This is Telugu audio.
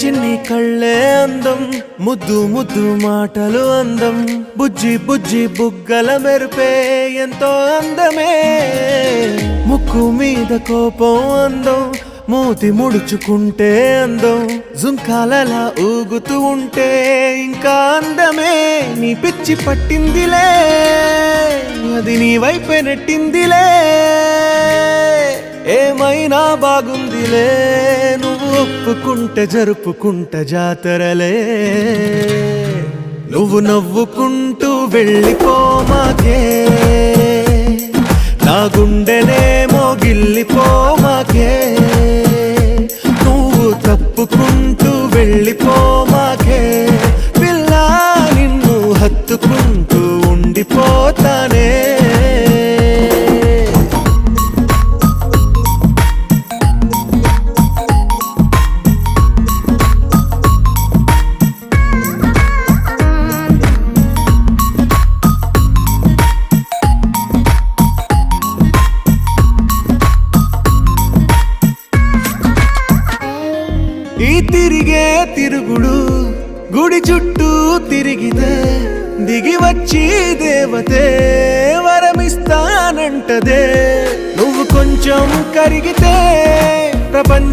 చిన్ని కళ్ళే అందం, ముద్దు ముద్దు మాటలు అందం, బుజ్జి బుజ్జి బుగ్గల మెరుపే ఎంతో అందమే. ముక్కు మీద కోపం అందం, మూతి ముడుచుకుంటే అందం, జుంకాలలా ఊగుతూ ఉంటే ఇంకా అందమే. నీ పిచ్చి పట్టిందిలే, అది నీ వైపే నెట్టిందిలే. ఏమైనా బాగుందిలే, నువ్వు ఒప్పుకుంటే జరుపుకుంటే జాతరలే. నువ్వు నవ్వుకుంటూ వెళ్ళిపోమాకే, నా గుండెనేమో గిల్లిపోమాకే. నువ్వు తప్పుకుంటూ వెళ్ళిపోమాకే, పిల్ల నిన్ను హత్తుకుంటూ ఉండిపోతానే. ఈ తిరిగే తిరుగుడు గుడి చుట్టూ తిరిగితే, దిగి వచ్చి దేవతే వరమిస్తానంటదే. నువ్వు కొంచెం కరిగితే ప్రపంచ